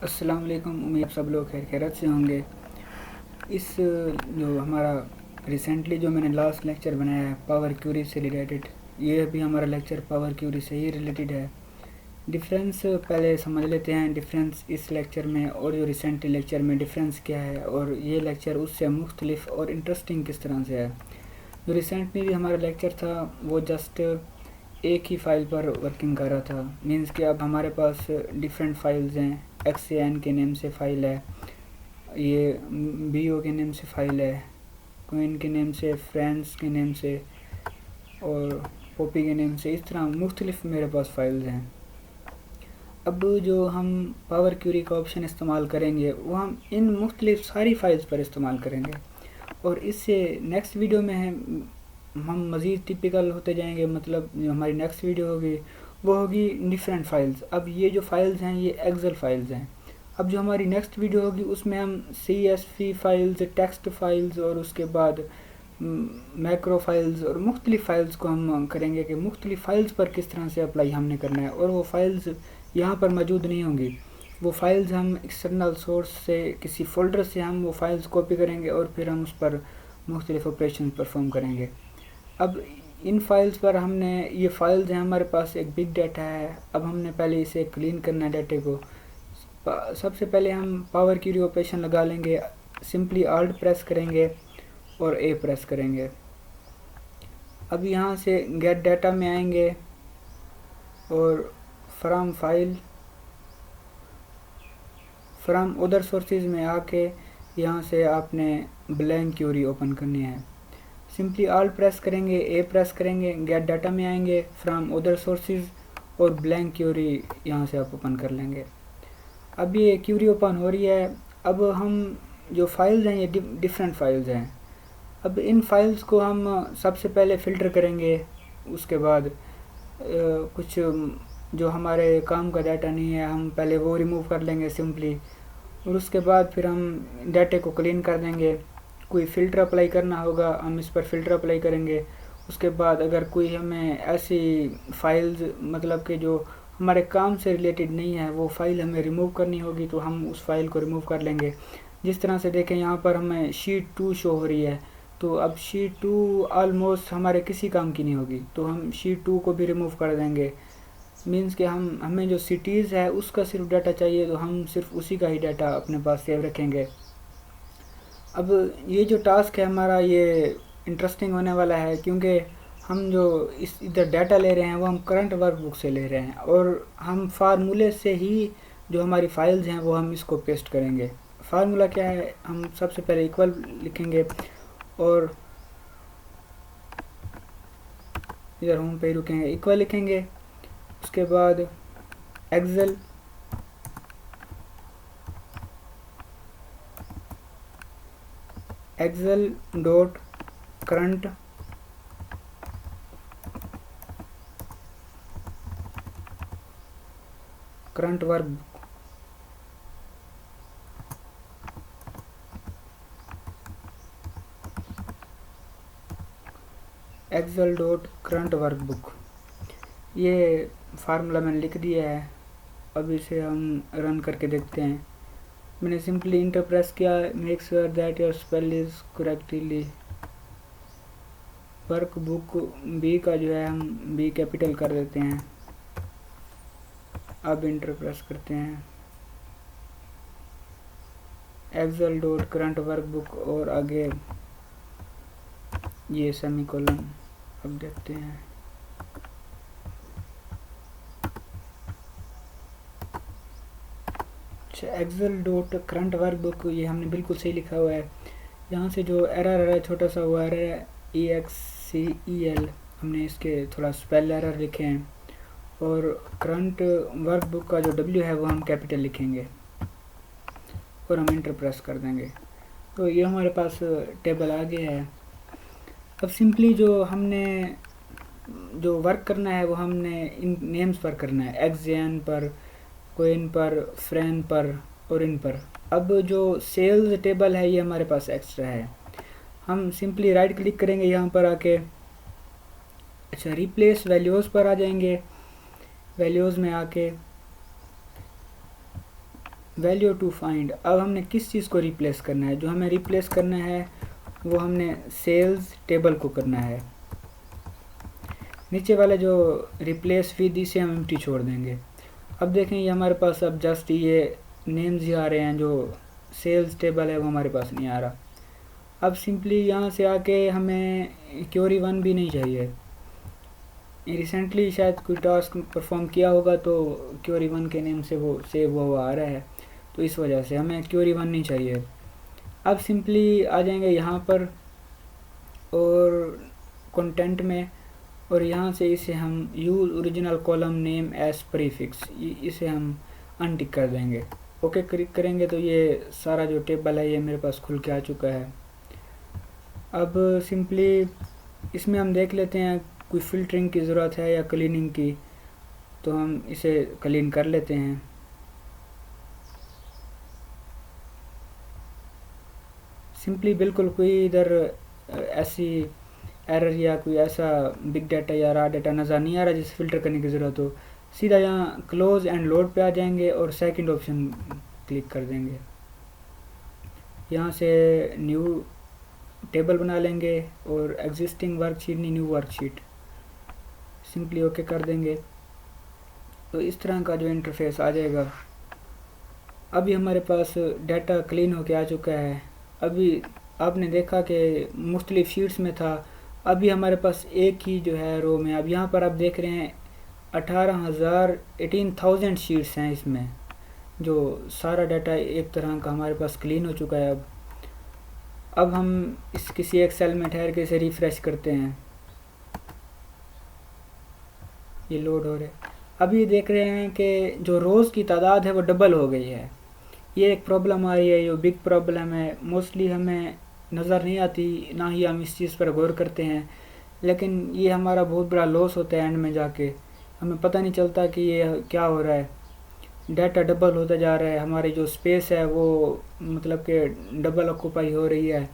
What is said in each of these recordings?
अस्सलाम वालेकुम। उम्मीद सब लोग खैर खैरियत से होंगे। इस जो हमारा रिसेंटली जो मैंने लास्ट लेक्चर बनाया है पावर क्यूरी से रिलेटेड, ये भी हमारा लेक्चर पावर क्यूरी से ही रिलेटेड है। डिफरेंस पहले समझ लेते हैं, डिफरेंस इस लेक्चर में और जो रिसेंटली लेक्चर में डिफरेंस क्या है, और ये लेक्चर उससे मुख्तलिफ और इंटरेस्टिंग किस तरह से है। जो रिसेंटली हमारा लेक्चर था वो जस्ट एक ही फ़ाइल पर वर्किंग कर रहा था। मीन्स कि अब हमारे पास डिफरेंट फाइल्स हैं। XAN के नेम से फ़ाइल है, ये BO के नेम से फ़ाइल है, क्वीन के नेम से, फ्रेंड्स के नेम से और पॉपी के नेम से। इस तरह मुख्तलिफ मेरे पास फाइल्स हैं। अब जो हम पावर क्यूरी का ऑप्शन इस्तेमाल करेंगे वो हम इन मुख्तलिफ सारी फाइल्स पर इस्तेमाल करेंगे, और इससे नेक्स्ट वीडियो में हम मज़ीद टिपिकल होते जाएंगे। मतलब जो हमारी नेक्स्ट वीडियो होगी वो होगी डिफरेंट फाइल्स। अब ये जो फाइल्स हैं ये एक्सेल फाइल्स हैं। अब जो हमारी नेक्स्ट वीडियो होगी उसमें हम CSV फाइल्स, टेक्स्ट फाइल्स और उसके बाद मैक्रो फाइल्स और मुख्तलिफ फ़ाइल्स को हम करेंगे कि मुख्तलिफ फ़ाइल्स पर किस तरह से अप्लाई हमने करना है। और वो फाइल्स यहाँ पर मौजूद नहीं होंगी, वो फाइल्स हम एक्सटर्नल सोर्स से किसी फ़ोल्डर से हम वो फाइल्स कॉपी करेंगे और फिर हम उस पर मुख्तलिफ ऑपरेशन परफॉर्म करेंगे। अब इन फाइल्स पर हमने, ये फाइल्स हैं हमारे पास, एक बिग डाटा है। अब हमने पहले इसे क्लीन करना है डाटे को। सबसे पहले हम पावर क्यूरी ऑपरेशन लगा लेंगे। सिंपली ALT प्रेस करेंगे और A प्रेस करेंगे। अब यहाँ से गेट डाटा में आएंगे और from file, from other sources में आके यहाँ से आपने ब्लैंक क्यूरी ओपन करनी है। सिंपली ALT प्रेस करेंगे, A प्रेस करेंगे, गेट डाटा में आएंगे, फ्रॉम अदर सोर्सेज और ब्लैंक क्यूरी यहाँ से आप ओपन कर लेंगे। अब ये क्यूरी ओपन हो रही है। अब हम जो फाइल्स हैं ये डिफरेंट फाइल्स हैं। अब इन फाइल्स को हम सबसे पहले फ़िल्टर करेंगे, उसके बाद कुछ जो हमारे काम का डाटा नहीं है हम पहले वो रिमूव कर लेंगे सिंपली, और उसके बाद फिर हम डाटे को क्लीन कर देंगे। कोई फ़िल्टर अप्लाई करना होगा हम इस पर फ़िल्टर अप्लाई करेंगे। उसके बाद अगर कोई हमें ऐसी फाइल्स, मतलब कि जो हमारे काम से रिलेटेड नहीं है, वो फाइल हमें रिमूव करनी होगी तो हम उस फाइल को रिमूव कर लेंगे। जिस तरह से देखें यहाँ पर हमें शीट 2 शो हो रही है, तो अब शीट 2 ऑलमोस्ट हमारे किसी काम की नहीं होगी, तो हम शीट 2 को भी रिमूव कर देंगे। मीन्स कि हमें जो सिटीज़ है उसका सिर्फ डाटा चाहिए, तो हम सिर्फ उसी का ही डाटा अपने पास सेव रखेंगे। अब ये जो टास्क है हमारा ये इंटरेस्टिंग होने वाला है, क्योंकि हम जो इधर डाटा ले रहे हैं वो हम करंट वर्कबुक से ले रहे हैं, और हम फार्मूले से ही जो हमारी फाइल्स हैं वो हम इसको पेस्ट करेंगे। फार्मूला क्या है, हम सबसे पहले इक्वल लिखेंगे और इधर होम पे ही रुकेंगे, इक्वल लिखेंगे। उसके बाद Excel dot current work, Excel dot current workbook. ये फार्मूला मैंने लिख दिया है। अब इसे हम रन करके देखते हैं। मैंने सिंपली इंटर प्रेस किया, make sure that your spell is correctly. Workbook B का जो है हम बी कैपिटल कर देते हैं। अब इंटर प्रेस करते हैं, एक्सेल डॉट करंट वर्कबुक और आगे ये सेमीकोलन। अब देखते हैं, अच्छा एक्सेल डॉट करंट वर्कबुक ये हमने बिल्कुल सही लिखा हुआ है। यहाँ से जो एरर आ रहा है छोटा सा वो एरर है EXCEL, हमने इसके थोड़ा स्पेल एरर लिखे हैं, और करंट वर्कबुक का जो W है वो हम कैपिटल लिखेंगे और हम इंटर प्रेस कर देंगे। तो ये हमारे पास टेबल आ गया है। अब सिंपली जो हमने जो वर्क करना है वो हमने इन नेम्स पर करना है, XAN पर, कोइन पर, फ्रेन पर और इन पर। अब जो सेल्स टेबल है ये हमारे पास एक्स्ट्रा है। हम सिंपली राइट क्लिक करेंगे यहाँ पर आके, अच्छा रिप्लेस वैल्यूज़ पर आ जाएंगे। वैल्यूज़ में आके वैल्यू टू फाइंड, अब हमने किस चीज़ को रिप्लेस करना है? जो हमें रिप्लेस करना है वो हमने सेल्स टेबल को करना है। नीचे वाला जो रिप्लेस विद, इसे हम एम्प्टी छोड़ देंगे। अब देखें ये हमारे पास अब जस्ट ये नेम्स ही आ रहे हैं, जो सेल्स टेबल है वो हमारे पास नहीं आ रहा। अब सिंपली यहाँ से आके हमें क्वेरी 1 भी नहीं चाहिए। रिसेंटली शायद कोई टास्क परफॉर्म किया होगा तो क्वेरी 1 के नेम से वो सेव हुआ आ रहा है, तो इस वजह से हमें क्वेरी 1 नहीं चाहिए। अब सिंपली आ जाएंगे यहाँ पर और कंटेंट में, और यहाँ से इसे हम use original column name as prefix, इसे हम अनटिक कर देंगे। ओके क्लिक करेंगे तो ये सारा जो टेबल है ये मेरे पास खुल के आ चुका है। अब सिंपली इसमें हम देख लेते हैं कोई फ़िल्टरिंग की ज़रूरत है या क्लीनिंग की, तो हम इसे क्लीन कर लेते हैं। सिंपली बिल्कुल कोई इधर ऐसी एरर या कोई ऐसा बिग डाटा या रा डाटा नज़र नहीं आ रहा जिसे फ़िल्टर करने की ज़रूरत हो। सीधा यहाँ क्लोज़ एंड लोड पे आ जाएंगे और सेकंड ऑप्शन क्लिक कर देंगे। यहाँ से न्यू टेबल बना लेंगे और एग्जिस्टिंग वर्कशीट नहीं, न्यू वर्कशीट, सिंपली ओके कर देंगे। तो इस तरह का जो इंटरफेस आ जाएगा। अभी हमारे पास डाटा क्लीन होके आ चुका है। अभी आपने देखा कि मुख्तलिफ शीट्स में था, अभी हमारे पास एक ही जो है रो में। अब यहाँ पर आप देख रहे हैं 18,000 शीट्स हैं इसमें, जो सारा डाटा एक तरह का हमारे पास क्लीन हो चुका है। अब हम इस किसी एक सेल में ठहर के इसे रिफ़्रेश करते हैं, ये लोड हो रहे। अब ये देख रहे हैं कि जो रोज़ की तादाद है वो डबल हो गई है। ये एक प्रॉब्लम आ रही है, ये बिग प्रॉब्लम है, मोस्टली हमें नज़र नहीं आती, ना ही हम इस चीज़ पर गौर करते हैं, लेकिन ये हमारा बहुत बड़ा लॉस होता है एंड में जाके। हमें पता नहीं चलता कि ये क्या हो रहा है, डाटा डबल होता जा रहा है, हमारी जो स्पेस है वो मतलब कि डबल ऑक्यूपाई हो रही है।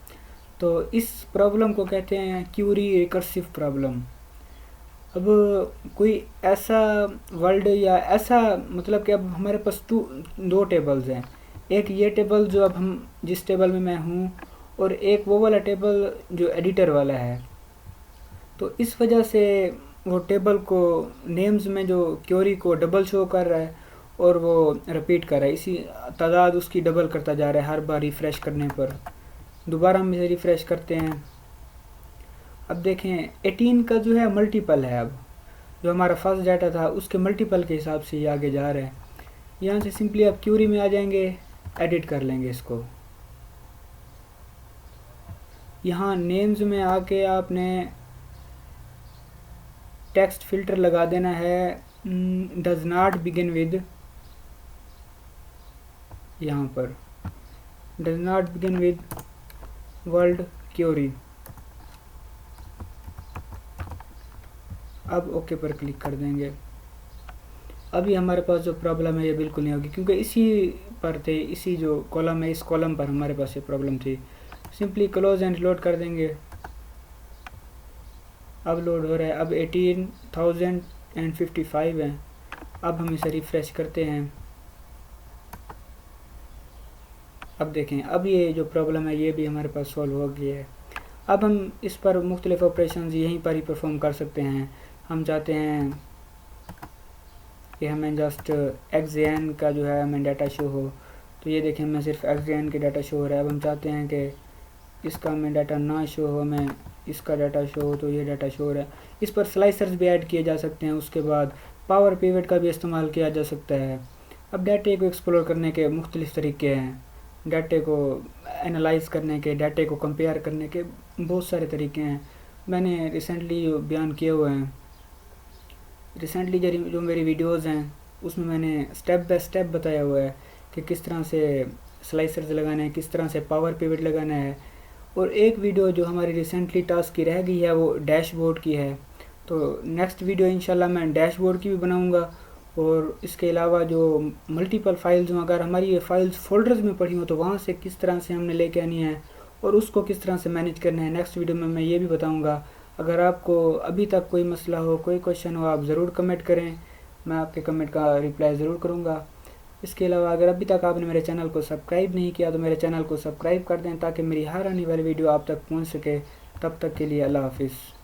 तो इस प्रॉब्लम को कहते हैं क्यूरी रिकर्सिव प्रॉब्लम। अब कोई ऐसा वर्ल्ड या ऐसा मतलब कि अब हमारे पास दो टेबल्स हैं, एक ये टेबल जो अब हम जिस टेबल में मैं हूँ, और एक वो वाला टेबल जो एडिटर वाला है। तो इस वजह से वो टेबल को नेम्स में जो क्वेरी को डबल शो कर रहा है और वो रिपीट कर रहा है, इसी तादाद उसकी डबल करता जा रहा है हर बार रिफ़्रेश करने पर। दोबारा हम इसे रिफ़्रेश करते हैं। अब देखें 18 का जो है मल्टीपल है, अब जो हमारा फर्स्ट डाटा था उसके मल्टीपल के हिसाब से ये आगे जा रहा है। यहाँ से सिंपली आप क्यूरी में आ जाएंगे, एडिट कर लेंगे इसको। यहाँ नेम्स में आके आपने टेक्स्ट फिल्टर लगा देना है, डज नॉट बिगिन विद, यहाँ पर does not begin with world query. अब ओके पर क्लिक कर देंगे। अभी हमारे पास जो प्रॉब्लम है ये बिल्कुल नहीं होगी, क्योंकि इसी पर थे, इसी जो कॉलम है इस कॉलम पर हमारे पास ये प्रॉब्लम थी। सिंपली क्लोज एंड लोड कर देंगे। अब लोड हो रहा है, अब 18,055 है। अब हम इसे रिफ़्रेश करते हैं। अब देखें, अब ये जो प्रॉब्लम है ये भी हमारे पास सॉल्व हो गई है। अब हम इस पर मुख्तलिफ ऑपरेशंस यहीं पर ही परफॉर्म कर सकते हैं। हम चाहते हैं कि हमें जस्ट एक्सएन का जो है हमें डाटा शो हो, तो ये देखें हमें सिर्फ एक्सएन के डाटा शो हो रहा है। अब हम चाहते हैं कि इसका हमें डाटा ना शो हो, हमें इसका डाटा शो हो, तो ये डाटा शो हो रहा है। इस पर स्लाइसर्स भी ऐड किए जा सकते हैं, उसके बाद पावर पिवट का भी इस्तेमाल किया जा सकता है। अब डाटे को एक्सप्लोर करने के मुख्तलिफ तरीके हैं, डाटे को एनालाइज करने के, डाटे को कंपेयर करने के बहुत सारे तरीके हैं। मैंने रिसेंटली बयान किए हुए हैं। रिसेंटली जो मेरी वीडियोस हैं उसमें मैंने स्टेप बाय स्टेप बताया हुआ है कि किस तरह से स्लाइसर्स लगाना है, किस तरह से पावर पिवट लगाना है। और एक वीडियो जो हमारी रिसेंटली टास्क की रह गई है वो डैशबोर्ड की है, तो नेक्स्ट वीडियो इंशाल्लाह मैं डैशबोर्ड की भी बनाऊंगा। और इसके अलावा जो मल्टीपल फाइल्स हों, अगर हमारी ये फाइल्स फोल्डर्स में पड़ी हों तो वहाँ से किस तरह से हमने लेके आनी है और उसको किस तरह से मैनेज करना है, नेक्स्ट वीडियो में मैं ये भी बताऊँगा। अगर आपको अभी तक कोई मसला हो, कोई क्वेश्चन हो, आप ज़रूर कमेंट करें, मैं आपके कमेंट का रिप्लाई ज़रूर करूँगा। इसके अलावा अगर अभी तक आपने मेरे चैनल को सब्सक्राइब नहीं किया तो मेरे चैनल को सब्सक्राइब कर दें ताकि मेरी हर आने वाली वीडियो आप तक पहुंच सके। तब तक के लिए अल्लाह हाफिज़।